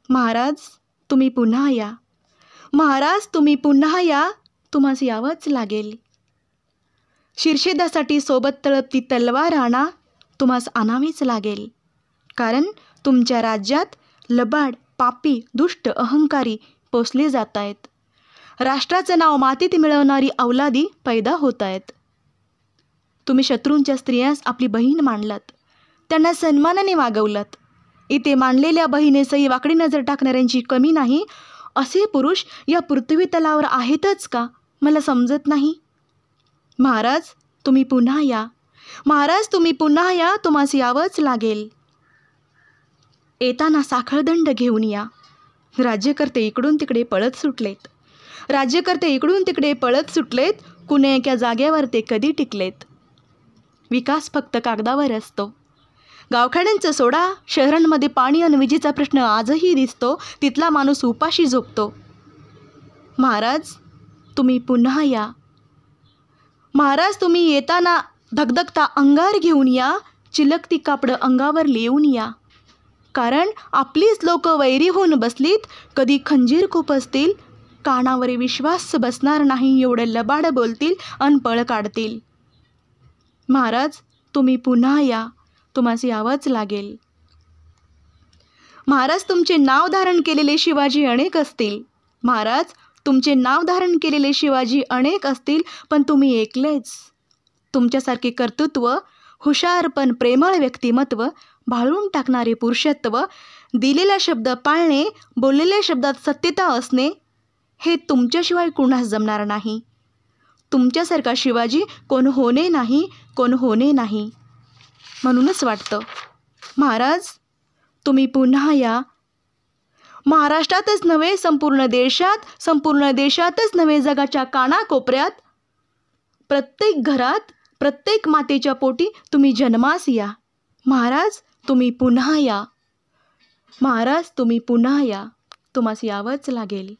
महाराज तुम्ही पुन्हा या, महाराज तुम्ही पुन्हा या, तुम्हास यावंच लागेल. शिरछेदासाठी सोबत तळपती तलवार आणा, तुम्हास आणावीच लागेल. कारण तुमच्या राज्यात लबाड, पापी, दुष्ट, अहंकारी पोसले जात आहेत. राष्ट्राचं नाव मातीत मिळवणारी अवलादी पैदा होत आहेत. तुम्ही शत्रूंच्या स्त्रियास आपली बहीण मानलात, त्यांना सन्मानाने वागवलात. इथे मानलेल्या बहिणीसही वाकडी नजर टाकणाऱ्यांची कमी नाही. असे पुरुष या पृथ्वी तलावर आहेतच का, मला समजत नाही. महाराज तुम्ही पुन्हा या, महाराज तुम्ही पुन्हा या, तुम्हास यावंच लागेल. येताना साखळदंड घेऊन या. राज्यकर्ते इकडून तिकडे पळत सुटलेत, राज्यकर्ते इकडून तिकडे पळत सुटलेत. कुण्या एका जागेवर ते कधी टिकलेत. विकास फक्त कागदावर असतो. गावखेड्यांचं सोडा, शहरांमध्ये पाणी आणि विजेचा प्रश्न आजही दिसतो. तिथला माणूस उपाशी झोपतो. महाराज तुम्ही पुन्हा या, महाराज तुम्ही येताना धगधगता अंगार घेऊन या, चिलकती कापडं अंगावर लिहून या. कारण आपलीच लोक वैरी होऊन बसलीत, कधी खंजीर खुपसतील. कानावर विश्वास बसणार नाही एवढं लबाड बोलतील अन पळ काढतील. महाराज तुम्ही पुन्हा या, तुम्हास यावंच लागेल. महाराज तुमचे नाव धारण केलेले शिवाजी अनेक असतील, महाराज तुमचे नाव धारण केलेले शिवाजी अनेक असतील, पण तुम्ही एकलेच. तुमच्यासारखे कर्तृत्व, हुशार पण प्रेमळ व्यक्तिमत्व, भाळून टाकणारे पुरुषत्व, दिलेला शब्द पाळणे, बोललेल्या शब्दात सत्यता असणे, हे तुमच्याशिवाय कुणास जमणार नाही. तुमच्यासारखा शिवाजी कोण होणे नाही, कोण होणे नाही. म्हणूनच वाटतं महाराज तुम्ही पुन्हा या. महाराष्ट्रातच नव्हे संपूर्ण देशातच नव्हे जगाच्या कानाकोपऱ्यात, प्रत्येक घरात, प्रत्येक मातेच्या पोटी तुम्ही जन्मास या. महाराज तुम्ही पुन्हा या, महाराज तुम्ही पुन्हा या, तुम्हास यावंच लागेल.